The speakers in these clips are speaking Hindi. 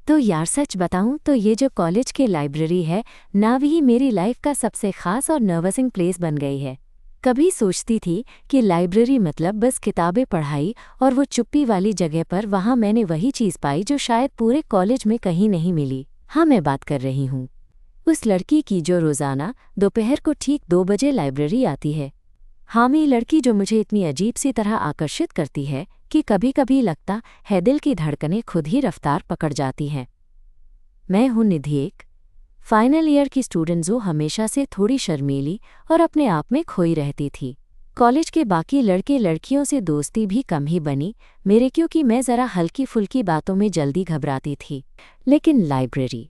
तो यार सच बताऊं तो ये जो कॉलेज की लाइब्रेरी है ना वही मेरी लाइफ का सबसे खास और नर्वसिंग प्लेस बन गई है। कभी सोचती थी कि लाइब्रेरी मतलब बस किताबें पढ़ाई और वो चुप्पी वाली जगह पर वहाँ मैंने वही चीज़ पाई जो शायद पूरे कॉलेज में कहीं नहीं मिली। हाँ, मैं बात कर रही हूँ उस लड़की की जो रोज़ाना दोपहर को ठीक 2 बजे लाइब्रेरी आती है। हामी लड़की जो मुझे इतनी अजीब सी तरह आकर्षित करती है कि कभी कभी लगता है दिल की धड़कनें खुद ही रफ्तार पकड़ जाती हैं। मैं हूँ निधि, एक फाइनल ईयर की स्टूडेंट जो हमेशा से थोड़ी शर्मीली और अपने आप में खोई रहती थी। कॉलेज के बाकी लड़के लड़कियों से दोस्ती भी कम ही बनी मेरे, क्योंकि मैं ज़रा हल्की फुल्की बातों में जल्दी घबराती थी। लेकिन लाइब्रेरी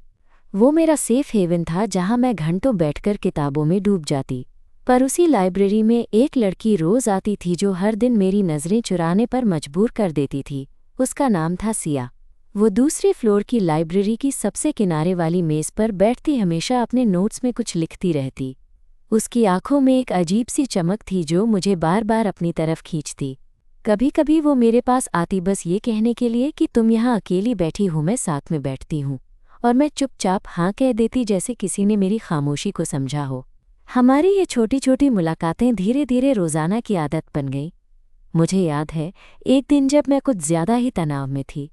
वो मेरा सेफ हेवन था जहाँ मैं घंटों बैठकर किताबों में डूब जाती। पर उसी लाइब्रेरी में एक लड़की रोज़ आती थी जो हर दिन मेरी नज़रें चुराने पर मजबूर कर देती थी। उसका नाम था सिया। वो दूसरे फ्लोर की लाइब्रेरी की सबसे किनारे वाली मेज़ पर बैठती हमेशा अपने नोट्स में कुछ लिखती रहती। उसकी आंखों में एक अजीब सी चमक थी जो मुझे बार बार अपनी तरफ खींचती। कभी कभी वो मेरे पास आती बस ये कहने के लिए कि तुम यहाँ अकेली बैठी हो, मैं साथ में बैठती हूँ, और मैं चुपचाप हाँ कह देती जैसे किसी ने मेरी खामोशी को समझा हो। हमारी ये छोटी छोटी मुलाकातें धीरे धीरे रोज़ाना की आदत बन गई। मुझे याद है एक दिन जब मैं कुछ ज़्यादा ही तनाव में थी।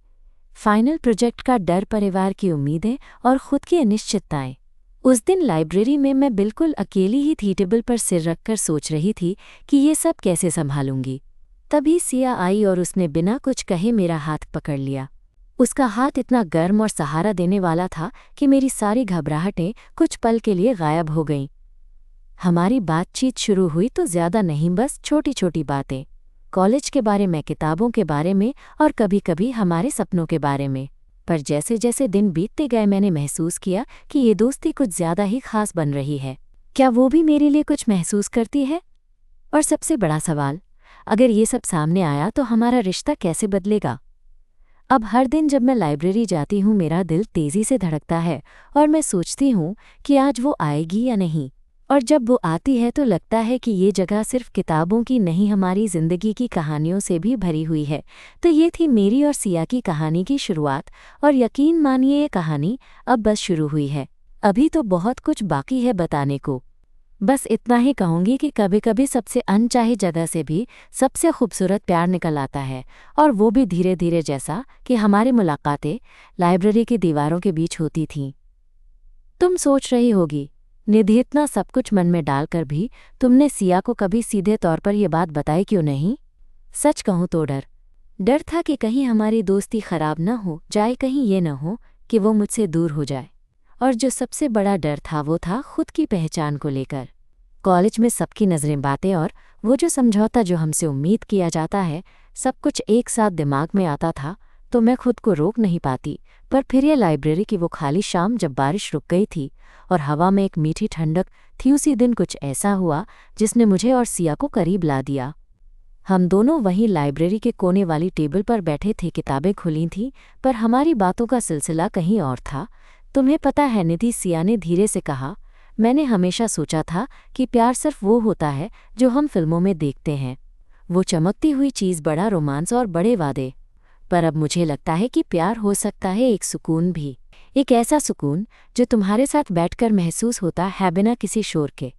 फाइनल प्रोजेक्ट का डर, परिवार की उम्मीदें और खुद की अनिश्चितताएं। उस दिन लाइब्रेरी में मैं बिल्कुल अकेली ही थी, टेबल पर सिर रखकर सोच रही थी कि ये सब कैसे संभालूंगी। तभी सिया आई और उसने बिना कुछ कहे मेरा हाथ पकड़ लिया। उसका हाथ इतना गर्म और सहारा देने वाला था कि मेरी सारी घबराहटें कुछ पल के लिए गायब हो गईं। हमारी बातचीत शुरू हुई तो ज़्यादा नहीं, बस छोटी छोटी बातें, कॉलेज के बारे में, किताबों के बारे में और कभी कभी हमारे सपनों के बारे में। पर जैसे जैसे दिन बीतते गए मैंने महसूस किया कि ये दोस्ती कुछ ज़्यादा ही खास बन रही है। क्या वो भी मेरे लिए कुछ महसूस करती है? और सबसे बड़ा सवाल, अगर ये सब सामने आया तो हमारा रिश्ता कैसे बदलेगा? अब हर दिन जब मैं लाइब्रेरी जाती हूँ मेरा दिल तेज़ी से धड़कता है और मैं सोचती हूँ कि आज वो आएगी या नहीं। और जब वो आती है तो लगता है कि ये जगह सिर्फ किताबों की नहीं, हमारी ज़िंदगी की कहानियों से भी भरी हुई है। तो ये थी मेरी और सिया की कहानी की शुरुआत, और यकीन मानिए ये कहानी अब बस शुरू हुई है। अभी तो बहुत कुछ बाकी है बताने को। बस इतना ही कहूँगी कि कभी कभी सबसे अनचाही जगह से भी सबसे खूबसूरत प्यार निकल आता है, और वो भी धीरे धीरे, जैसा कि हमारी मुलाकातें लाइब्रेरी की दीवारों के बीच होती थीं। तुम सोच रही होगी, निधि इतना सब कुछ मन में डालकर भी तुमने सिया को कभी सीधे तौर पर यह बात बताई क्यों नहीं? सच कहूँ तो डर था कि कहीं हमारी दोस्ती खराब न हो जाए, कहीं ये न हो कि वो मुझसे दूर हो जाए। और जो सबसे बड़ा डर था वो था खुद की पहचान को लेकर। कॉलेज में सबकी नज़रें, बातें और वो जो समझौता जो हमसे उम्मीद किया जाता है, सब कुछ एक साथ दिमाग में आता था तो मैं खुद को रोक नहीं पाती। पर फिर ये लाइब्रेरी की वो खाली शाम जब बारिश रुक गई थी और हवा में एक मीठी ठंडक थी, उसी दिन कुछ ऐसा हुआ जिसने मुझे और सिया को करीब ला दिया। हम दोनों वहीं लाइब्रेरी के कोने वाली टेबल पर बैठे थे, किताबें खुली थीं, पर हमारी बातों का सिलसिला कहीं और था। तुम्हें पता है निधि, सिया ने धीरे से कहा, मैंने हमेशा सोचा था कि प्यार सिर्फ वो होता है जो हम फिल्मों में देखते हैं, वो चमकती हुई चीज़, बड़ा रोमांस और बड़े वादे। पर अब मुझे लगता है कि प्यार हो सकता है एक सुकून भी, एक ऐसा सुकून जो तुम्हारे साथ बैठकर महसूस होता है बिना किसी शोर के।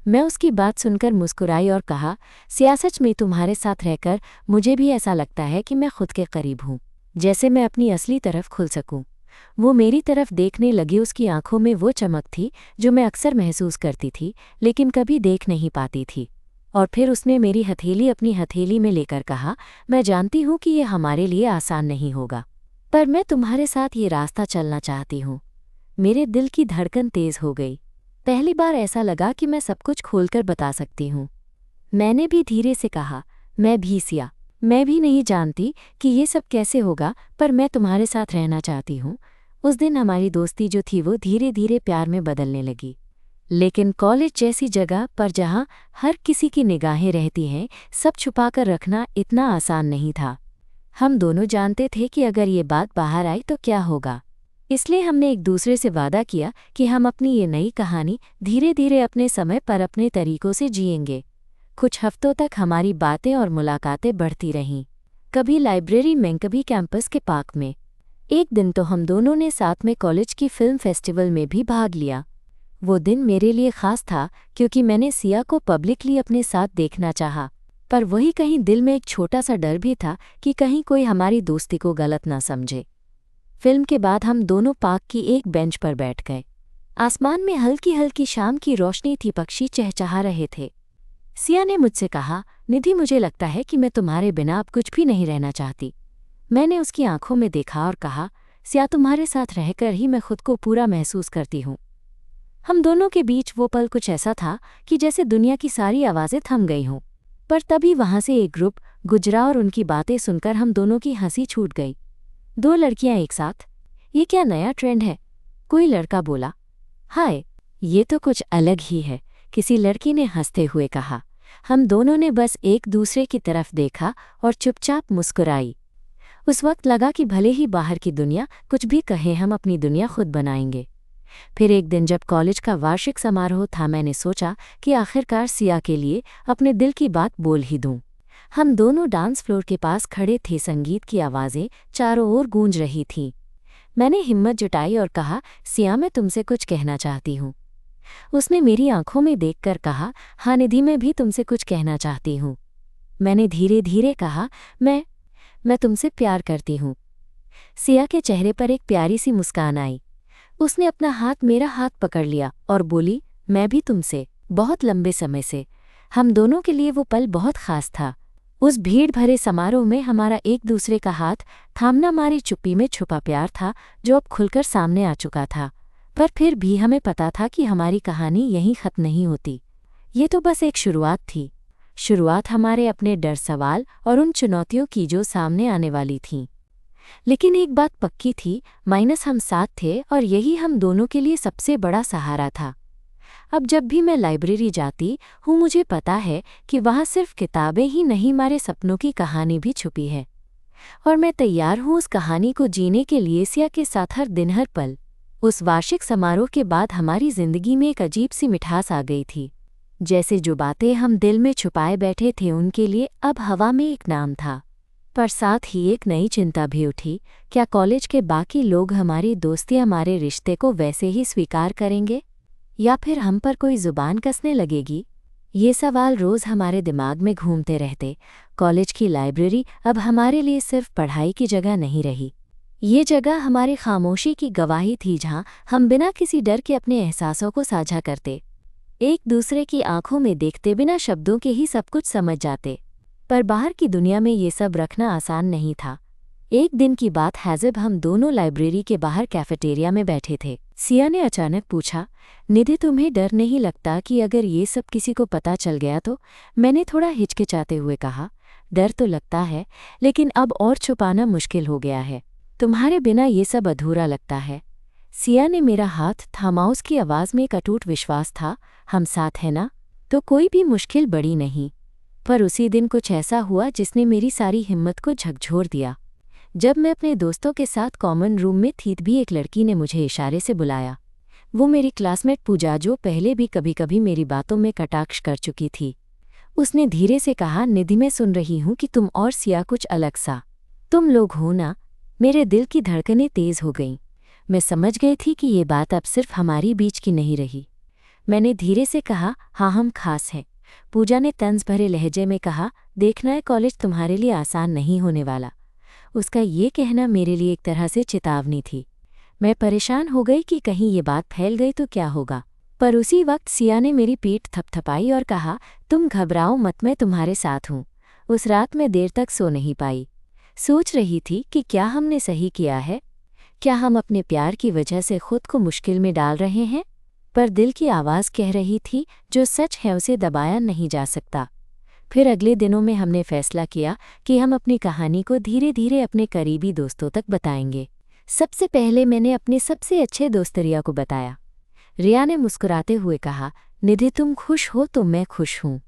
मैं उसकी बात सुनकर मुस्कुराई और कहा, सिया सच में तुम्हारे साथ रहकर मुझे भी ऐसा लगता है कि मैं खुद के करीब हूँ, जैसे मैं अपनी असली तरफ खुल सकूँ। वो मेरी तरफ देखने लगी, उसकी आंखों में वो चमक थी जो मैं अक्सर महसूस करती थी लेकिन कभी देख नहीं पाती थी। और फिर उसने मेरी हथेली अपनी हथेली में लेकर कहा, मैं जानती हूँ कि ये हमारे लिए आसान नहीं होगा, पर मैं तुम्हारे साथ ये रास्ता चलना चाहती हूँ। मेरे दिल की धड़कन तेज़ हो गई। पहली बार ऐसा लगा कि मैं सब कुछ खोलकर बता सकती हूँ। मैंने भी धीरे से कहा, मैं भी सिया, मैं भी नहीं जानती कि ये सब कैसे होगा, पर मैं तुम्हारे साथ रहना चाहती हूँ। उस दिन हमारी दोस्ती जो थी वो धीरे धीरे प्यार में बदलने लगी। लेकिन कॉलेज जैसी जगह पर जहाँ हर किसी की निगाहें रहती हैं, सब छुपाकर रखना इतना आसान नहीं था। हम दोनों जानते थे कि अगर ये बात बाहर आई तो क्या होगा, इसलिए हमने एक दूसरे से वादा किया कि हम अपनी ये नई कहानी धीरे धीरे अपने समय पर अपने तरीकों से जिएंगे। कुछ हफ्तों तक हमारी बातें और मुलाकातें बढ़ती रहीं, कभी लाइब्रेरी में, कभी कैंपस के पार्क में। एक दिन तो हम दोनों ने साथ में कॉलेज की फिल्म फेस्टिवल में भी भाग लिया। वो दिन मेरे लिए खास था क्योंकि मैंने सिया को पब्लिकली अपने साथ देखना चाहा, पर वही कहीं दिल में एक छोटा सा डर भी था कि कहीं कोई हमारी दोस्ती को गलत ना समझे। फिल्म के बाद हम दोनों पार्क की एक बेंच पर बैठ गए। आसमान में हल्की हल्की शाम की रोशनी थी, पक्षी चहचहा रहे थे। सिया ने मुझसे कहा, निधि मुझे लगता है कि मैं तुम्हारे बिना अब कुछ भी नहीं रहना चाहती। मैंने उसकी आंखों में देखा और कहा, सिया तुम्हारे साथ रहकर ही मैं खुद को पूरा महसूस करती हूँ। हम दोनों के बीच वो पल कुछ ऐसा था कि जैसे दुनिया की सारी आवाज़ें थम गई हों। पर तभी वहाँ से एक ग्रुप गुजरा और उनकी बातें सुनकर हम दोनों की हंसी छूट गई। 2 लड़कियां एक साथ, ये क्या नया ट्रेंड है? कोई लड़का बोला। हाय, ये तो कुछ अलग ही है, किसी लड़की ने हंसते हुए कहा। हम दोनों ने बस एक दूसरे की तरफ देखा और चुपचाप मुस्कुराई। उस वक्त लगा कि भले ही बाहर की दुनिया कुछ भी कहे, हम अपनी दुनिया खुद बनाएंगे। फिर एक दिन जब कॉलेज का वार्षिक समारोह था, मैंने सोचा कि आखिरकार सिया के लिए अपने दिल की बात बोल ही दूं। हम दोनों डांस फ्लोर के पास खड़े थे, संगीत की आवाज़ें चारों ओर गूंज रही थीं। मैंने हिम्मत जुटाई और कहा, सिया मैं तुमसे कुछ कहना चाहती हूँ। उसने मेरी आंखों में देखकर कहा, हाँ निधि, मैं भी तुमसे कुछ कहना चाहती हूँ। मैंने धीरे धीरे कहा, मैं तुमसे प्यार करती हूँ। सिया के चेहरे पर एक प्यारी सी मुस्कान आई। उसने अपना हाथ मेरा हाथ पकड़ लिया और बोली, मैं भी तुमसे, बहुत लंबे समय से। हम दोनों के लिए वो पल बहुत खास था। उस भीड़ भरे समारोह में हमारा एक दूसरे का हाथ थामना हमारी चुप्पी में छुपा प्यार था, जो अब खुलकर सामने आ चुका था। पर फिर भी हमें पता था कि हमारी कहानी यहीं खत्म नहीं होती। ये तो बस एक शुरुआत थी। शुरुआत हमारे अपने डर, सवाल और उन चुनौतियों की जो सामने आने वाली थीं। लेकिन एक बात पक्की थी, माइनस हम साथ थे और यही हम दोनों के लिए सबसे बड़ा सहारा था। अब जब भी मैं लाइब्रेरी जाती हूँ, मुझे पता है कि वहाँ सिर्फ किताबें ही नहीं, हमारे सपनों की कहानी भी छुपी है। और मैं तैयार हूँ उस कहानी को जीने के लिए, सिया के साथ हर दिन, हर पल। उस वार्षिक समारोह के बाद हमारी जिंदगी में एक अजीब सी मिठास आ गई थी। जैसे जो बातें हम दिल में छुपाए बैठे थे, उनके लिए अब हवा में एक नाम था। पर साथ ही एक नई चिंता भी उठी, क्या कॉलेज के बाकी लोग हमारी दोस्ती, हमारे रिश्ते को वैसे ही स्वीकार करेंगे या फिर हम पर कोई जुबान कसने लगेगी? ये सवाल रोज़ हमारे दिमाग में घूमते रहते। कॉलेज की लाइब्रेरी अब हमारे लिए सिर्फ पढ़ाई की जगह नहीं रही। ये जगह हमारी खामोशी की गवाही थी, जहाँ हम बिना किसी डर के अपने एहसासों को साझा करते, एक दूसरे की आंखों में देखते, बिना शब्दों के ही सब कुछ समझ जाते। पर बाहर की दुनिया में ये सब रखना आसान नहीं था। एक दिन की बात है, जब हम दोनों लाइब्रेरी के बाहर कैफेटेरिया में बैठे थे। सिया ने अचानक पूछा, निधि तुम्हें डर नहीं लगता कि अगर ये सब किसी को पता चल गया तो? मैंने थोड़ा हिचकिचाते हुए कहा, डर तो लगता है, लेकिन अब और छुपाना मुश्किल हो गया है। तुम्हारे बिना ये सब अधूरा लगता है। सिया ने मेरा हाथ थामा, उसकी आवाज़ में एक अटूट विश्वास था, हम साथ हैं ना, तो कोई भी मुश्किल बड़ी नहीं। पर उसी दिन कुछ ऐसा हुआ जिसने मेरी सारी हिम्मत को झकझोर दिया। जब मैं अपने दोस्तों के साथ कॉमन रूम में थी, भी एक लड़की ने मुझे इशारे से बुलाया। वो मेरी क्लासमेट पूजा, जो पहले भी कभी कभी मेरी बातों में कटाक्ष कर चुकी थी। उसने धीरे से कहा, निधि मैं सुन रही हूँ कि तुम और सिया कुछ अलग सा तुम लोग हो ना। मेरे दिल की धड़कनें तेज हो गईं। मैं समझ गई थी कि ये बात अब सिर्फ हमारी बीच की नहीं रही। मैंने धीरे से कहा, हाँ हम खास हैं। पूजा ने तंज भरे लहजे में कहा, देखना है कॉलेज तुम्हारे लिए आसान नहीं होने वाला। उसका ये कहना मेरे लिए एक तरह से चेतावनी थी। मैं परेशान हो गई कि कहीं ये बात फैल गई तो क्या होगा। पर उसी वक्त सिया ने मेरी पीठ थपथपाई और कहा, तुम घबराओ मत, मैं तुम्हारे साथ हूँ। उस रात मैं देर तक सो नहीं पाई। सोच रही थी कि क्या हमने सही किया है, क्या हम अपने प्यार की वजह से खुद को मुश्किल में डाल रहे हैं। पर दिल की आवाज़ कह रही थी, जो सच है उसे दबाया नहीं जा सकता। फिर अगले दिनों में हमने फैसला किया कि हम अपनी कहानी को धीरे धीरे अपने करीबी दोस्तों तक बताएंगे। सबसे पहले मैंने अपने सबसे अच्छे दोस्त रिया को बताया। रिया ने मुस्कुराते हुए कहा, निधि तुम खुश हो तो मैं खुश हूँ,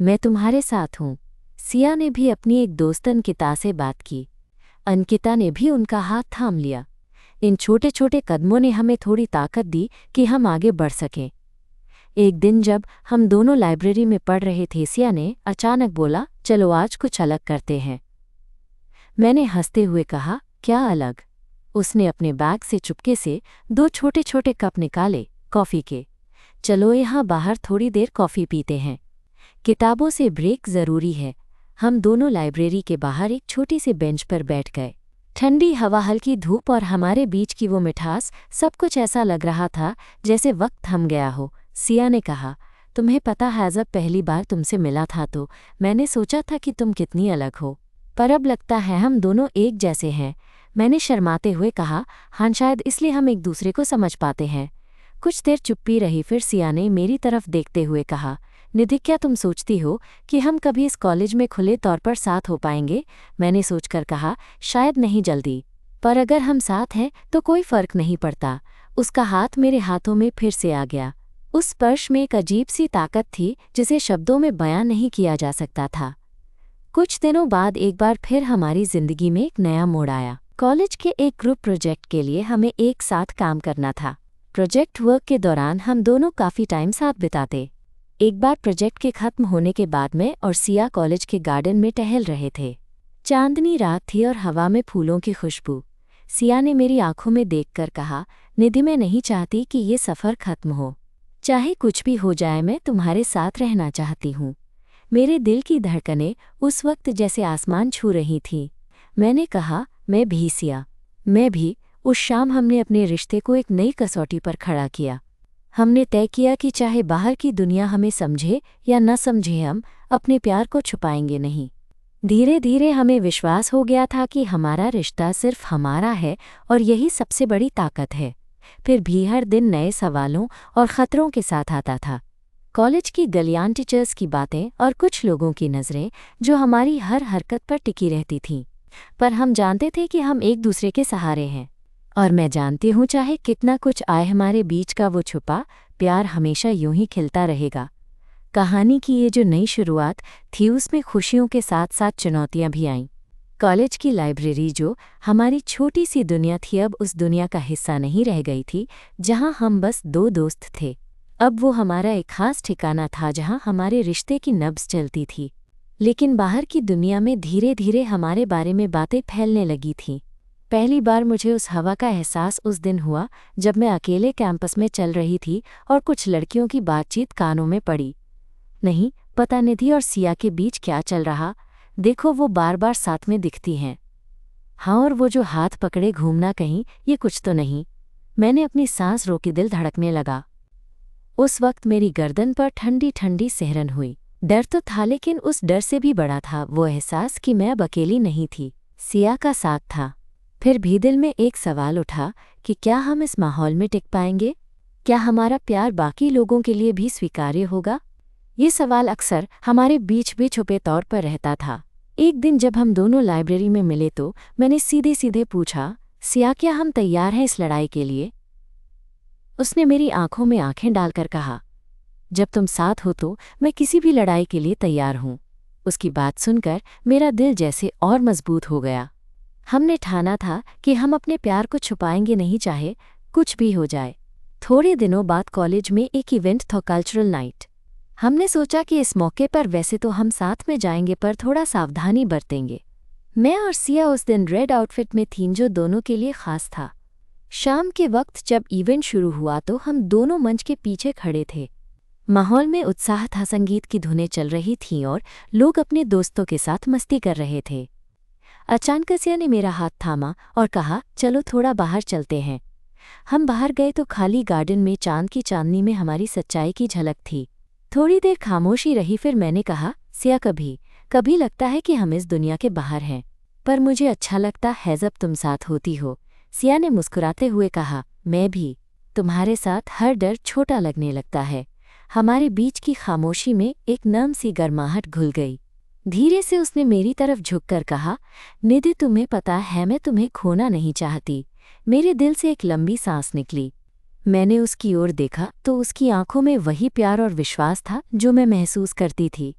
मैं तुम्हारे साथ हूँ। सिया ने भी अपनी एक दोस्त अंकिता से बात की। अंकिता ने भी उनका हाथ थाम लिया। इन छोटे छोटे कदमों ने हमें थोड़ी ताकत दी कि हम आगे बढ़ सकें। एक दिन जब हम दोनों लाइब्रेरी में पढ़ रहे थे, सिया ने अचानक बोला, चलो आज कुछ अलग करते हैं। मैंने हंसते हुए कहा, क्या अलग? उसने अपने बैग से चुपके से 2 छोटे छोटे कप निकाले कॉफ़ी के। चलो यहाँ बाहर थोड़ी देर कॉफ़ी पीते हैं। किताबों से ब्रेक ज़रूरी है। हम दोनों लाइब्रेरी के बाहर एक छोटी सी बेंच पर बैठ गए। ठंडी हवा, हल्की धूप और हमारे बीच की वो मिठास, सब कुछ ऐसा लग रहा था जैसे वक्त थम गया हो। सिया ने कहा, तुम्हें पता है जब पहली बार तुमसे मिला था तो मैंने सोचा था कि तुम कितनी अलग हो, पर अब लगता है हम दोनों एक जैसे हैं। मैंने शर्माते हुए कहा, हाँ शायद इसलिए हम एक दूसरे को समझ पाते हैं। कुछ देर चुप्पी रही, फिर सिया ने मेरी तरफ देखते हुए कहा, निधि क्या तुम सोचती हो कि हम कभी इस कॉलेज में खुले तौर पर साथ हो पाएंगे? मैंने सोचकर कहा, शायद नहीं जल्दी, पर अगर हम साथ हैं तो कोई फर्क नहीं पड़ता। उसका हाथ मेरे हाथों में फिर से आ गया। उस स्पर्श में एक अजीब सी ताकत थी जिसे शब्दों में बयां नहीं किया जा सकता था। कुछ दिनों बाद एक बार फिर हमारी जिंदगी में एक नया मोड़ आया। कॉलेज के एक ग्रुप प्रोजेक्ट के लिए हमें एक साथ काम करना था। प्रोजेक्ट वर्क के दौरान हम दोनों काफ़ी टाइम साथ बिताते। एक बार प्रोजेक्ट के खत्म होने के बाद मैं और सिया कॉलेज के गार्डन में टहल रहे थे। चांदनी रात थी और हवा में फूलों की खुशबू। सिया ने मेरी आंखों में देखकर कहा, निधि मैं नहीं चाहती कि ये सफ़र खत्म हो। चाहे कुछ भी हो जाए मैं तुम्हारे साथ रहना चाहती हूँ। मेरे दिल की धड़कनें उस वक्त जैसे आसमान छू रही थीं। मैंने कहा, मैं भी सिया, मैं भी। उस शाम हमने अपने रिश्ते को एक नई कसौटी पर खड़ा किया। हमने तय किया कि चाहे बाहर की दुनिया हमें समझे या न समझे, हम अपने प्यार को छुपाएंगे नहीं। धीरे धीरे हमें विश्वास हो गया था कि हमारा रिश्ता सिर्फ हमारा है और यही सबसे बड़ी ताकत है। फिर भी हर दिन नए सवालों और ख़तरों के साथ आता था। कॉलेज की गलियां, टीचर्स की बातें और कुछ लोगों की नज़रें जो हमारी हर हरकत पर टिकी रहती थीं। पर हम जानते थे कि हम एक दूसरे के सहारे हैं। और मैं जानती हूँ चाहे कितना कुछ आए हमारे बीच का, वो छुपा प्यार हमेशा यूं ही खिलता रहेगा। कहानी की ये जो नई शुरुआत थी उसमें खुशियों के साथ साथ चुनौतियां भी आईं। कॉलेज की लाइब्रेरी जो हमारी छोटी सी दुनिया थी अब उस दुनिया का हिस्सा नहीं रह गई थी जहां हम बस 2 दोस्त थे। अब वो हमारा एक खास ठिकाना था जहां हमारे रिश्ते की नब्ज़ चलती थी। लेकिन बाहर की दुनिया में धीरे धीरे हमारे बारे में बातें फैलने लगी थीं। पहली बार मुझे उस हवा का एहसास उस दिन हुआ जब मैं अकेले कैंपस में चल रही थी और कुछ लड़कियों की बातचीत कानों में पड़ी। नहीं पता निधि और सिया के बीच क्या चल रहा, देखो वो बार बार साथ में दिखती हैं। हाँ, और वो जो हाथ पकड़े घूमना, कहीं ये कुछ तो नहीं। मैंने अपनी सांस रोकी, दिल धड़कने लगा। उस वक्त मेरी गर्दन पर ठंडी ठंडी सिहरन हुई। डर तो था लेकिन उस डर से भी बड़ा था वो एहसास कि मैं अब अकेली नहीं थी, सिया का साथ था। फिर भी दिल में एक सवाल उठा कि क्या हम इस माहौल में टिक पाएंगे? क्या हमारा प्यार बाकी लोगों के लिए भी स्वीकार्य होगा? ये सवाल अक्सर हमारे बीच भी छुपे तौर पर रहता था। एक दिन जब हम दोनों लाइब्रेरी में मिले तो मैंने सीधे सीधे पूछा, सिया क्या हम तैयार हैं इस लड़ाई के लिए? उसने मेरी आंखों में आंखें डालकर कहा, जब तुम साथ हो तो मैं किसी भी लड़ाई के लिए तैयार हूँ। उसकी बात सुनकर मेरा दिल जैसे और मजबूत हो गया। हमने ठाना था कि हम अपने प्यार को छुपाएंगे नहीं, चाहे कुछ भी हो जाए। थोड़े दिनों बाद कॉलेज में एक इवेंट था, कल्चरल नाइट। हमने सोचा कि इस मौके पर वैसे तो हम साथ में जाएंगे पर थोड़ा सावधानी बरतेंगे। मैं और सिया उस दिन रेड आउटफिट में थीं जो दोनों के लिए खास था। शाम के वक्त जब इवेंट शुरू हुआ तो हम दोनों मंच के पीछे खड़े थे। माहौल में उत्साह था, संगीत की धुनें चल रही थीं और लोग अपने दोस्तों के साथ मस्ती कर रहे थे। अचानक सिया ने मेरा हाथ थामा और कहा, चलो थोड़ा बाहर चलते हैं। हम बाहर गए तो खाली गार्डन में चांद की चांदनी में हमारी सच्चाई की झलक थी। थोड़ी देर खामोशी रही, फिर मैंने कहा, सिया कभी कभी लगता है कि हम इस दुनिया के बाहर हैं, पर मुझे अच्छा लगता है जब तुम साथ होती हो। सिया ने मुस्कुराते हुए कहा, मैं भी। तुम्हारे साथ हर डर छोटा लगने लगता है। हमारे बीच की खामोशी में एक नम सी गर्माहट घुल गई। धीरे से उसने मेरी तरफ झुककर कहा, निधि तुम्हें पता है मैं तुम्हें खोना नहीं चाहती। मेरे दिल से एक लंबी सांस निकली। मैंने उसकी ओर देखा तो उसकी आंखों में वही प्यार और विश्वास था जो मैं महसूस करती थी।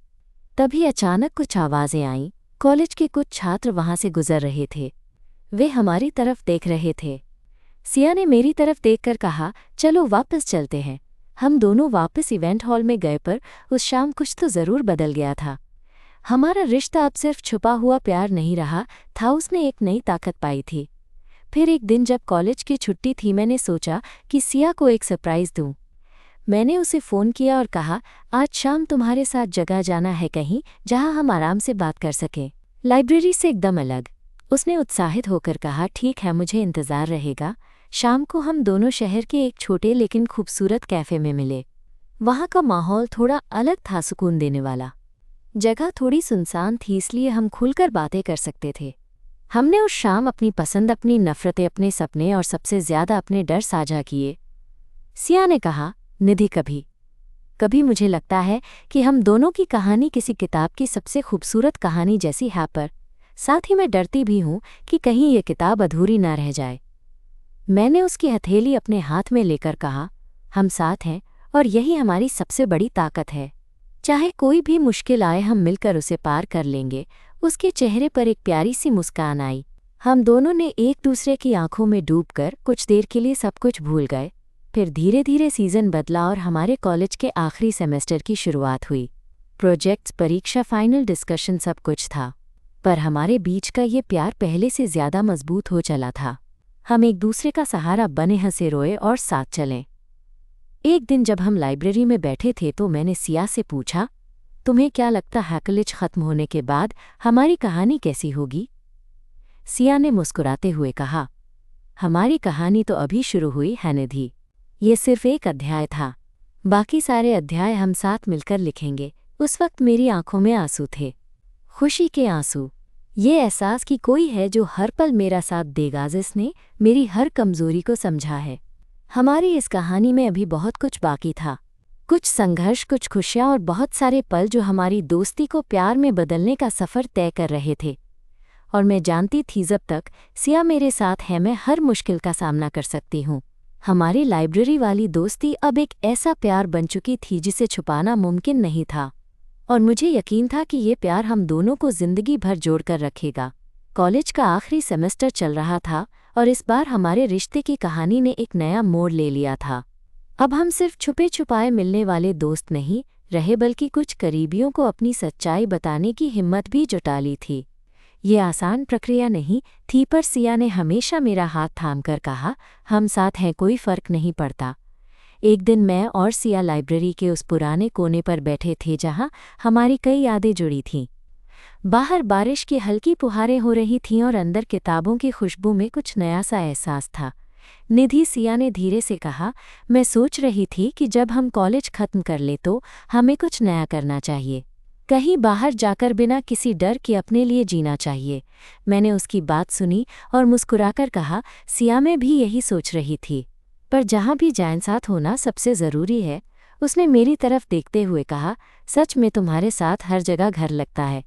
तभी अचानक कुछ आवाज़ें आईं। कॉलेज के कुछ छात्र वहां से गुजर रहे थे। वे हमारी तरफ देख रहे थे। सिया ने मेरी तरफ देखकर कहा, चलो वापस चलते हैं। हम दोनों वापस इवेंट हॉल में गए, पर उस शाम कुछ तो ज़रूर बदल गया था। हमारा रिश्ता अब सिर्फ छुपा हुआ प्यार नहीं रहा था, उसने एक नई ताकत पाई थी। फिर एक दिन जब कॉलेज की छुट्टी थी मैंने सोचा कि सिया को एक सरप्राइज़ दूं। मैंने उसे फ़ोन किया और कहा, आज शाम तुम्हारे साथ जगह जाना है कहीं जहां हम आराम से बात कर सकें। लाइब्रेरी से एकदम अलग। उसने उत्साहित होकर कहा, ठीक है, मुझे इंतज़ार रहेगा। शाम को हम दोनों शहर के एक छोटे लेकिन खूबसूरत कैफ़े में मिले। वहाँ का माहौल थोड़ा अलग था, सुकून देने वाला। जगह थोड़ी सुनसान थी, इसलिए हम खुलकर बातें कर सकते थे। हमने उस शाम अपनी पसंद, अपनी नफ़रतें, अपने सपने और सबसे ज़्यादा अपने डर साझा किए। सिया ने कहा, निधि, कभी कभी मुझे लगता है कि हम दोनों की कहानी किसी किताब की सबसे खूबसूरत कहानी जैसी है, पर साथ ही मैं डरती भी हूँ कि कहीं ये किताब अधूरी ना रह जाए। मैंने उसकी हथेली अपने हाथ में लेकर कहा, हम साथ हैं और यही हमारी सबसे बड़ी ताकत है। चाहे कोई भी मुश्किल आए, हम मिलकर उसे पार कर लेंगे। उसके चेहरे पर एक प्यारी सी मुस्कान आई। हम दोनों ने एक दूसरे की आंखों में डूबकर कुछ देर के लिए सब कुछ भूल गए। फिर धीरे धीरे सीज़न बदला और हमारे कॉलेज के आखिरी सेमेस्टर की शुरुआत हुई। प्रोजेक्ट्स, परीक्षा, फाइनल डिस्कशन, सब कुछ था। पर हमारे बीच का ये प्यार पहले से ज़्यादा मजबूत हो चला था। हम एक दूसरे का सहारा बने, हंसे, रोए और साथ चले। एक दिन जब हम लाइब्रेरी में बैठे थे तो मैंने सिया से पूछा, तुम्हें क्या लगता है कॉलेज ख़त्म होने के बाद हमारी कहानी कैसी होगी? सिया ने मुस्कुराते हुए कहा, हमारी कहानी तो अभी शुरू हुई है निधि। ये सिर्फ एक अध्याय था, बाकी सारे अध्याय हम साथ मिलकर लिखेंगे। उस वक्त मेरी आंखों में आंसू थे, खुशी के आंसू। ये एहसास कि कोई है जो हर पल मेरा साथ देगा, जिसने मेरी हर कमज़ोरी को समझा है। हमारी इस कहानी में अभी बहुत कुछ बाकी था, कुछ संघर्ष, कुछ खुशियाँ और बहुत सारे पल जो हमारी दोस्ती को प्यार में बदलने का सफ़र तय कर रहे थे। और मैं जानती थी जब तक सिया मेरे साथ है मैं हर मुश्किल का सामना कर सकती हूँ। हमारी लाइब्रेरी वाली दोस्ती अब एक ऐसा प्यार बन चुकी थी जिसे छुपाना मुमकिन नहीं था, और मुझे यकीन था कि ये प्यार हम दोनों को ज़िंदगी भर जोड़कर रखेगा। कॉलेज का आखिरी सेमेस्टर चल रहा था और इस बार हमारे रिश्ते की कहानी ने एक नया मोड़ ले लिया था। अब हम सिर्फ छुपे छुपाए मिलने वाले दोस्त नहीं रहे, बल्कि कुछ करीबियों को अपनी सच्चाई बताने की हिम्मत भी जुटा ली थी। ये आसान प्रक्रिया नहीं थी, पर सिया ने हमेशा मेरा हाथ थामकर कहा, हम साथ हैं, कोई फ़र्क नहीं पड़ता। एक दिन मैं और सिया लाइब्रेरी के उस पुराने कोने पर बैठे थे जहां हमारी कई यादें जुड़ी थीं। बाहर बारिश की हल्की फुहारें हो रही थीं और अंदर किताबों की खुशबू में कुछ नया सा एहसास था। निधि, सिया ने धीरे से कहा, मैं सोच रही थी कि जब हम कॉलेज ख़त्म कर ले तो हमें कुछ नया करना चाहिए, कहीं बाहर जाकर बिना किसी डर के अपने लिए जीना चाहिए। मैंने उसकी बात सुनी और मुस्कुराकर कहा, सिया मैं भी यही सोच रही थी, पर जहाँ भी जाएं साथ होना सबसे ज़रूरी है। उसने मेरी तरफ देखते हुए कहा, सच में तुम्हारे साथ हर जगह घर लगता है।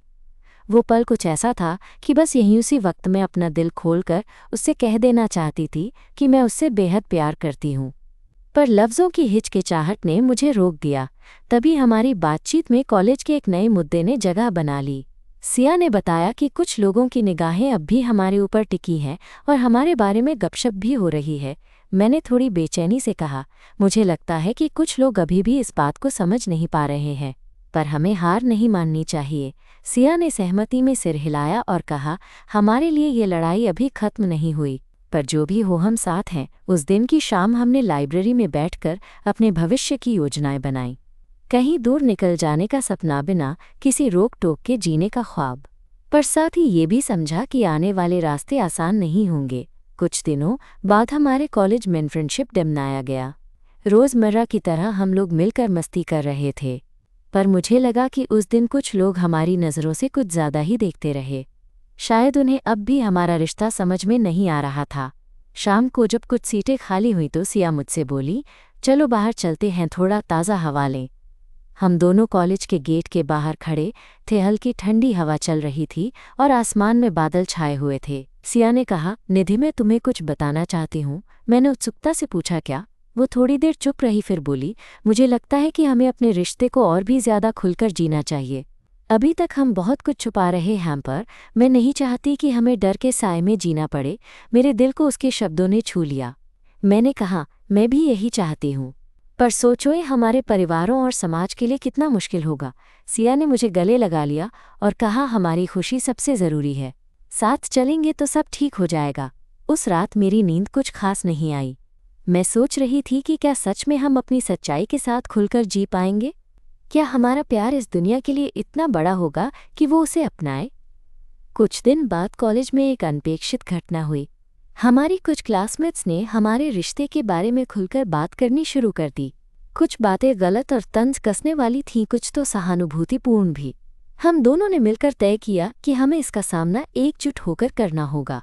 वो पल कुछ ऐसा था कि बस यहीं उसी वक्त में अपना दिल खोलकर उससे कह देना चाहती थी कि मैं उससे बेहद प्यार करती हूँ, पर लफ्ज़ों की हिचकिचाहट ने मुझे रोक दिया। तभी हमारी बातचीत में कॉलेज के एक नए मुद्दे ने जगह बना ली। सिया ने बताया कि कुछ लोगों की निगाहें अब भी हमारे ऊपर टिकी हैं और हमारे बारे में गपशप भी हो रही है। मैंने थोड़ी बेचैनी से कहा, मुझे लगता है कि कुछ लोग अभी भी इस बात को समझ नहीं पा रहे हैं, पर हमें हार नहीं माननी चाहिए। सिया ने सहमति में सिर हिलाया और कहा, हमारे लिए ये लड़ाई अभी खत्म नहीं हुई, पर जो भी हो हम साथ हैं। उस दिन की शाम हमने लाइब्रेरी में बैठकर अपने भविष्य की योजनाएं बनाई, कहीं दूर निकल जाने का सपना, बिना किसी रोक टोक के जीने का ख्वाब। पर साथ ही ये भी समझा कि आने वाले रास्ते आसान नहीं होंगे। कुछ दिनों बाद हमारे कॉलेज में फ्रेंडशिप डे मनाया गया। रोज़मर्रा की तरह हम लोग मिलकर मस्ती कर रहे थे, पर मुझे लगा कि उस दिन कुछ लोग हमारी नज़रों से कुछ ज़्यादा ही देखते रहे। शायद उन्हें अब भी हमारा रिश्ता समझ में नहीं आ रहा था। शाम को जब कुछ सीटें खाली हुई तो सिया मुझसे बोली, चलो बाहर चलते हैं, थोड़ा ताज़ा हवा लें। हम दोनों कॉलेज के गेट के बाहर खड़े थे। हल्की ठंडी हवा चल रही थी और आसमान में बादल छाए हुए थे। सिया ने कहा, निधि मैं तुम्हें कुछ बताना चाहती हूँ। मैंने उत्सुकता से पूछा, क्या? वो थोड़ी देर चुप रही, फिर बोली, मुझे लगता है कि हमें अपने रिश्ते को और भी ज़्यादा खुलकर जीना चाहिए। अभी तक हम बहुत कुछ छुपा रहे हैं, पर मैं नहीं चाहती कि हमें डर के साए में जीना पड़े। मेरे दिल को उसके शब्दों ने छू लिया। मैंने कहा, मैं भी यही चाहती हूँ, पर सोचो ये हमारे परिवारों और समाज के लिए कितना मुश्किल होगा। सिया ने मुझे गले लगा लिया और कहा, हमारी खुशी सबसे ज़रूरी है, साथ चलेंगे तो सब ठीक हो जाएगा। उस रात मेरी नींद कुछ खास नहीं आई। मैं सोच रही थी कि क्या सच में हम अपनी सच्चाई के साथ खुलकर जी पाएंगे? क्या हमारा प्यार इस दुनिया के लिए इतना बड़ा होगा कि वो उसे अपनाए? कुछ दिन बाद कॉलेज में एक अनपेक्षित घटना हुई। हमारी कुछ क्लासमेट्स ने हमारे रिश्ते के बारे में खुलकर बात करनी शुरू कर दी। कुछ बातें गलत और तंज कसने वाली थीं, कुछ तो सहानुभूतिपूर्ण भी। हम दोनों ने मिलकर तय किया कि हमें इसका सामना एकजुट होकर करना होगा।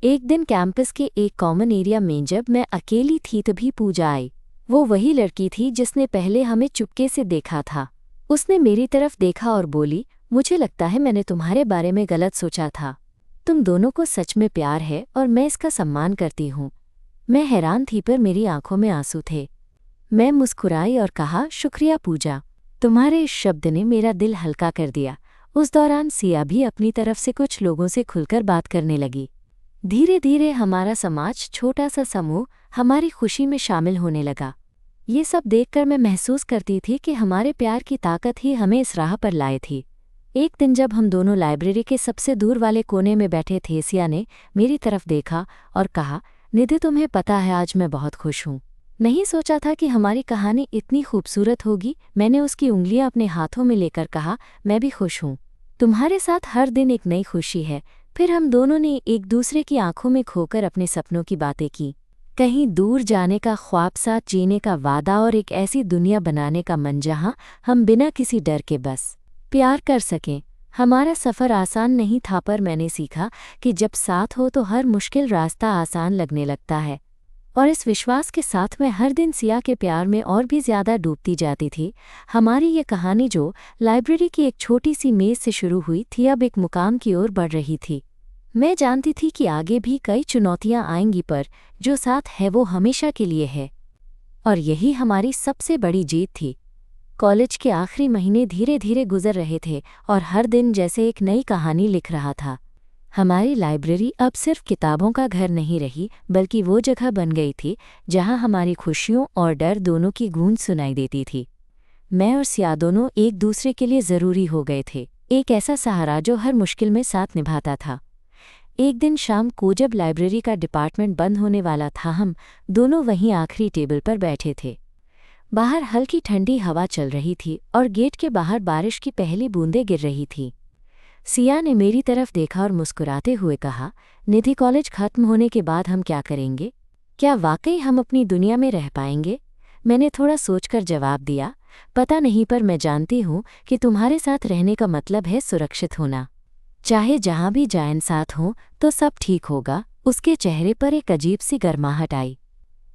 एक दिन कैंपस के एक कॉमन एरिया में जब मैं अकेली थी तभी पूजा आई। वो वही लड़की थी जिसने पहले हमें चुपके से देखा था। उसने मेरी तरफ देखा और बोली, मुझे लगता है मैंने तुम्हारे बारे में गलत सोचा था। तुम दोनों को सच में प्यार है और मैं इसका सम्मान करती हूँ। मैं हैरान थी पर मेरी आंखों में आंसू थे। मैं मुस्कुराई और कहा, शुक्रिया पूजा, तुम्हारे इस शब्द ने मेरा दिल हल्का कर दिया। उस दौरान सिया भी अपनी तरफ से कुछ लोगों से खुलकर बात करने लगी। धीरे धीरे हमारा समाज, छोटा सा समूह, हमारी खुशी में शामिल होने लगा। ये सब देखकर मैं महसूस करती थी कि हमारे प्यार की ताकत ही हमें इस राह पर लाए थी। एक दिन जब हम दोनों लाइब्रेरी के सबसे दूर वाले कोने में बैठे थे, सिया ने मेरी तरफ देखा और कहा, निधि तुम्हें पता है आज मैं बहुत खुश हूँ। नहीं सोचा था कि हमारी कहानी इतनी खूबसूरत होगी। मैंने उसकी उंगलियां अपने हाथों में लेकर कहा, मैं भी खुश हूँ। तुम्हारे साथ हर दिन एक नई खुशी है। फिर हम दोनों ने एक दूसरे की आंखों में खोकर अपने सपनों की बातें की। कहीं दूर जाने का ख्वाब, साथ जीने का वादा और एक ऐसी दुनिया बनाने का मन जहां हम बिना किसी डर के बस प्यार कर सकें। हमारा सफ़र आसान नहीं था पर मैंने सीखा कि जब साथ हो तो हर मुश्किल रास्ता आसान लगने लगता है। और इस विश्वास के साथ मैं हर दिन सिया के प्यार में और भी ज़्यादा डूबती जाती थी। हमारी ये कहानी जो लाइब्रेरी की एक छोटी सी मेज़ से शुरू हुई थी, अब एक मुकाम की ओर बढ़ रही थी। मैं जानती थी कि आगे भी कई चुनौतियां आएंगी पर जो साथ है वो हमेशा के लिए है। और यही हमारी सबसे बड़ी जीत थी। कॉलेज के आखिरी महीने धीरे धीरे गुजर रहे थे और हर दिन जैसे एक नई कहानी लिख रहा था। हमारी लाइब्रेरी अब सिर्फ किताबों का घर नहीं रही, बल्कि वो जगह बन गई थी जहां हमारी खुशियों और डर दोनों की गूंज सुनाई देती थी। मैं और सिया दोनों एक दूसरे के लिए ज़रूरी हो गए थे, एक ऐसा सहारा जो हर मुश्किल में साथ निभाता था। एक दिन शाम को जब लाइब्रेरी का डिपार्टमेंट बंद होने वाला था, हम दोनों वहीं आखिरी टेबल पर बैठे थे। बाहर हल्की ठंडी हवा चल रही थी और गेट के बाहर बारिश की पहली बूंदें गिर रही थीं। सिया ने मेरी तरफ देखा और मुस्कुराते हुए कहा, निधि, कॉलेज खत्म होने के बाद हम क्या करेंगे? क्या वाकई हम अपनी दुनिया में रह पाएंगे? मैंने थोड़ा सोचकर जवाब दिया, पता नहीं, पर मैं जानती हूँ कि तुम्हारे साथ रहने का मतलब है सुरक्षित होना। चाहे जहाँ भी जाएं साथ हों तो सब ठीक होगा। उसके चेहरे पर एक अजीब सी गर्माहट आई।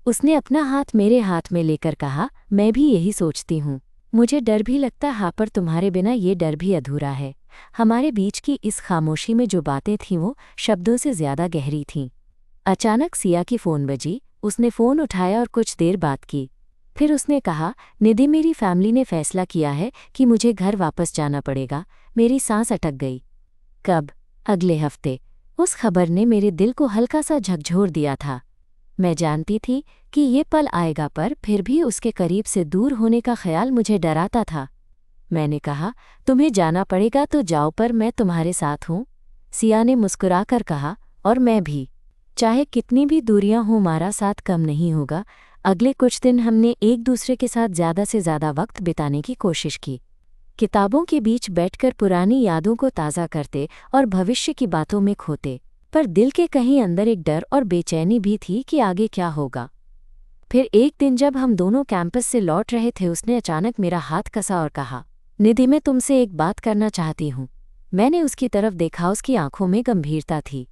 उसने अपना हाथ मेरे हाथ में लेकर कहा, मैं भी यही सोचती हूँ। मुझे डर भी लगता है, पर तुम्हारे बिना ये डर भी अधूरा है। हमारे बीच की इस खामोशी में जो बातें थीं वो शब्दों से ज़्यादा गहरी थीं। अचानक सिया की फ़ोन बजी। उसने फ़ोन उठाया और कुछ देर बात की। फिर उसने कहा, निधि, मेरी फैमिली ने फैसला किया है कि मुझे घर वापस जाना पड़ेगा। मेरी सांस अटक गई। कब? अगले हफ्ते। उस खबर ने मेरे दिल को हल्का सा झकझोर दिया था। मैं जानती थी कि ये पल आएगा, पर फिर भी उसके करीब से दूर होने का ख्याल मुझे डराता था। मैंने कहा, तुम्हें जाना पड़ेगा तो जाओ, पर मैं तुम्हारे साथ हूँ। सिया ने मुस्कुराकर कहा, और मैं भी। चाहे कितनी भी दूरियां हों, हमारा साथ कम नहीं होगा। अगले कुछ दिन हमने एक दूसरे के साथ ज़्यादा से ज़्यादा वक्त बिताने की कोशिश की। किताबों के बीच बैठकर पुरानी यादों को ताज़ा करते और भविष्य की बातों में खोते, पर दिल के कहीं अंदर एक डर और बेचैनी भी थी कि आगे क्या होगा। फिर एक दिन जब हम दोनों कैंपस से लौट रहे थे, उसने अचानक मेरा हाथ कसा और कहा, निधि, मैं तुमसे एक बात करना चाहती हूँ। मैंने उसकी तरफ देखा, उसकी आंखों में गंभीरता थी।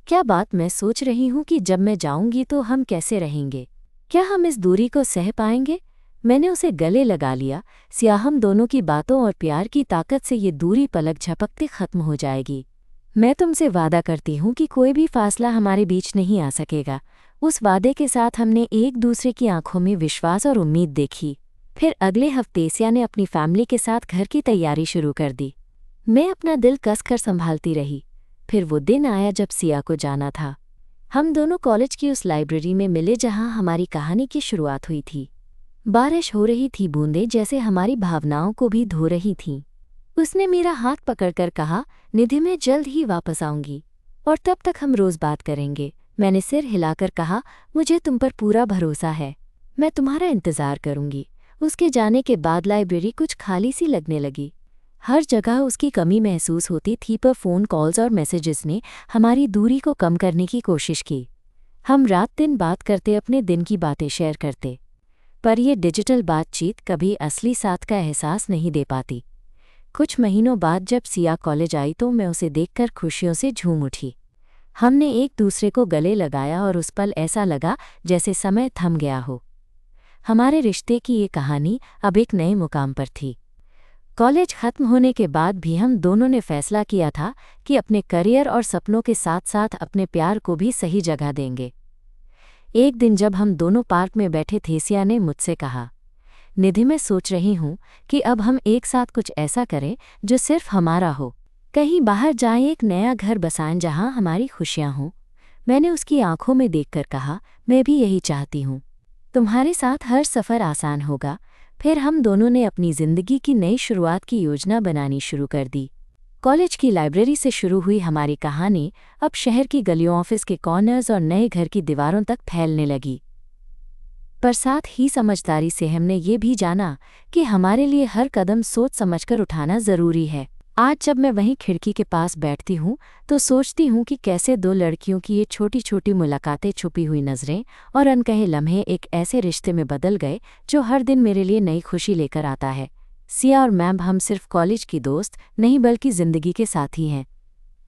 क्या बात? मैं सोच रही हूँ कि जब मैं जाऊंगी तो हम कैसे रहेंगे? क्या हम इस दूरी को सह पाएंगे? मैंने उसे गले लगा लिया। सिया, हम दोनों की बातों और प्यार की ताकत से ये दूरी पलक झपकते खत्म हो जाएगी। मैं तुमसे वादा करती हूँ कि कोई भी फासला हमारे बीच नहीं आ सकेगा। उस वादे के साथ हमने एक दूसरे की आंखों में विश्वास और उम्मीद देखी। फिर अगले हफ्ते सिया ने अपनी फैमिली के साथ घर की तैयारी शुरू कर दी। मैं अपना दिल कसकर संभालती रही। फिर वो दिन आया जब सिया को जाना था। हम दोनों कॉलेज की उस लाइब्रेरी में मिले जहाँ हमारी कहानी की शुरुआत हुई थी। बारिश हो रही थी, बूंदें जैसे हमारी भावनाओं को भी धो रही थीं। उसने मेरा हाथ पकड़कर कहा, निधि, मैं जल्द ही वापस आऊंगी और तब तक हम रोज़ बात करेंगे। मैंने सिर हिलाकर कहा, मुझे तुम पर पूरा भरोसा है। मैं तुम्हारा इंतज़ार करूंगी। उसके जाने के बाद लाइब्रेरी कुछ खाली सी लगने लगी। हर जगह उसकी कमी महसूस होती थी, पर फ़ोन कॉल्स और मैसेजेस ने हमारी दूरी को कम करने की कोशिश की। हम रात दिन बात करते, अपने दिन की बातें शेयर करते, पर यह डिजिटल बातचीत कभी असली साथ का एहसास नहीं दे पाती। कुछ महीनों बाद जब सिया कॉलेज आई तो मैं उसे देखकर खुशियों से झूम उठी। हमने एक दूसरे को गले लगाया और उस पल ऐसा लगा जैसे समय थम गया हो। हमारे रिश्ते की ये कहानी अब एक नए मुकाम पर थी। कॉलेज खत्म होने के बाद भी हम दोनों ने फैसला किया था कि अपने करियर और सपनों के साथ साथ अपने प्यार को भी सही जगह देंगे। एक दिन जब हम दोनों पार्क में बैठे थे, सिया ने मुझसे कहा, निधि, मैं सोच रही हूँ कि अब हम एक साथ कुछ ऐसा करें जो सिर्फ हमारा हो। कहीं बाहर जाएं, एक नया घर बसाएं जहाँ हमारी खुशियाँ हों। मैंने उसकी आंखों में देखकर कहा, मैं भी यही चाहती हूँ। तुम्हारे साथ हर सफ़र आसान होगा। फिर हम दोनों ने अपनी ज़िंदगी की नई शुरुआत की योजना बनानी शुरू कर दी। कॉलेज की लाइब्रेरी से शुरू हुई हमारी कहानी अब शहर की गलियों, ऑफिस के कॉर्नर्स और नए घर की दीवारों तक फैलने लगी। पर साथ ही समझदारी से हमने ये भी जाना कि हमारे लिए हर कदम सोच समझकर उठाना ज़रूरी है। आज जब मैं वहीं खिड़की के पास बैठती हूँ तो सोचती हूँ कि कैसे दो लड़कियों की ये छोटी छोटी मुलाकातें, छुपी हुई नज़रें और अनकहे लम्हे एक ऐसे रिश्ते में बदल गए जो हर दिन मेरे लिए नई खुशी लेकर आता है। सिया और मैं, हम सिर्फ कॉलेज की दोस्त नहीं बल्कि ज़िंदगी के साथी हैं।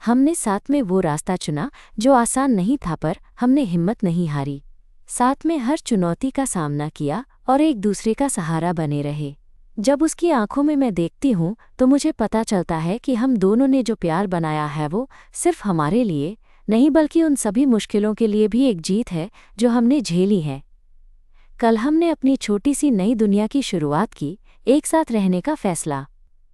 हमने साथ में वो रास्ता चुना जो आसान नहीं था, पर हमने हिम्मत नहीं हारी। साथ में हर चुनौती का सामना किया और एक दूसरे का सहारा बने रहे। जब उसकी आंखों में मैं देखती हूँ तो मुझे पता चलता है कि हम दोनों ने जो प्यार बनाया है वो सिर्फ हमारे लिए नहीं बल्कि उन सभी मुश्किलों के लिए भी एक जीत है जो हमने झेली है। कल हमने अपनी छोटी सी नई दुनिया की शुरुआत की, एक साथ रहने का फैसला।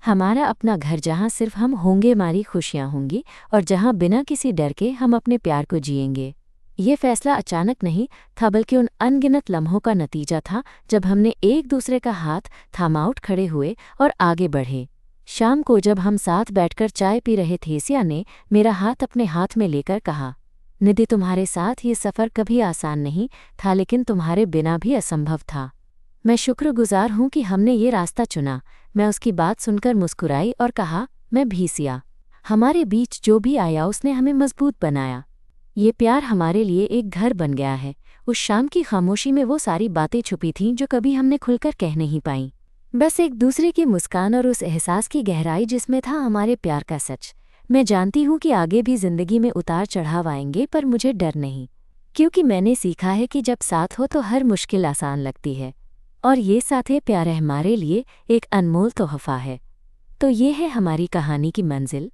हमारा अपना घर जहाँ सिर्फ हम होंगे, हमारी खुशियाँ होंगी और जहाँ बिना किसी डर के हम अपने प्यार को जिएंगे। ये फैसला अचानक नहीं था बल्कि उन अनगिनत लम्हों का नतीजा था जब हमने एक दूसरे का हाथ थामा, उठ खड़े हुए और आगे बढ़े। शाम को जब हम साथ बैठकर चाय पी रहे थे, सिया ने मेरा हाथ अपने हाथ में लेकर कहा, निधि, तुम्हारे साथ ये सफ़र कभी आसान नहीं था, लेकिन तुम्हारे बिना भी असंभव था। मैं शुक्रगुजार हूँ कि हमने ये रास्ता चुना। मैं उसकी बात सुनकर मुस्कुराई और कहा, मैं भी सिया। हमारे बीच जो भी आया उसने हमें मजबूत बनाया। ये प्यार हमारे लिए एक घर बन गया है। उस शाम की खामोशी में वो सारी बातें छुपी थीं जो कभी हमने खुलकर कह नहीं पाईं। बस एक दूसरे की मुस्कान और उस एहसास की गहराई जिसमें था हमारे प्यार का सच। मैं जानती हूँ कि आगे भी ज़िंदगी में उतार चढ़ाव आएंगे, पर मुझे डर नहीं, क्योंकि मैंने सीखा है कि जब साथ हो तो हर मुश्किल आसान लगती है। और ये साथ प्यार हमारे लिए एक अनमोल तोहफ़ा है। तो ये है हमारी कहानी की मंजिल,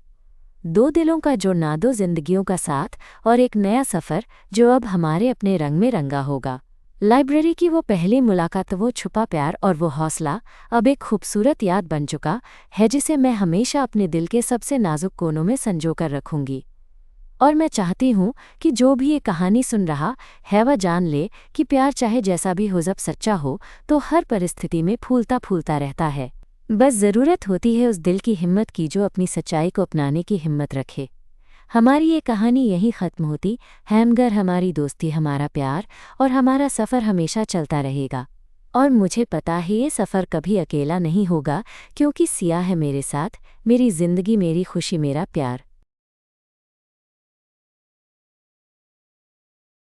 दो दिलों का जुड़ना, दो जिंदगियों का साथ और एक नया सफ़र जो अब हमारे अपने रंग में रंगा होगा। लाइब्रेरी की वो पहली मुलाकात, वो छुपा प्यार और वो हौसला अब एक खूबसूरत याद बन चुका है जिसे मैं हमेशा अपने दिल के सबसे नाजुक कोनों में संजो कर रखूंगी। और मैं चाहती हूँ कि जो भी ये कहानी सुन रहा है वह जान ले कि प्यार चाहे जैसा भी हो, जब सच्चा हो तो हर परिस्थिति में फूलता फूलता रहता है। बस ज़रूरत होती है उस दिल की हिम्मत की जो अपनी सच्चाई को अपनाने की हिम्मत रखे। हमारी ये कहानी यहीं ख़त्म होती है, मगर हमारी दोस्ती, हमारा प्यार और हमारा सफ़र हमेशा चलता रहेगा। और मुझे पता है ये सफ़र कभी अकेला नहीं होगा, क्योंकि सिया है मेरे साथ, मेरी ज़िंदगी, मेरी खुशी, मेरा प्यार।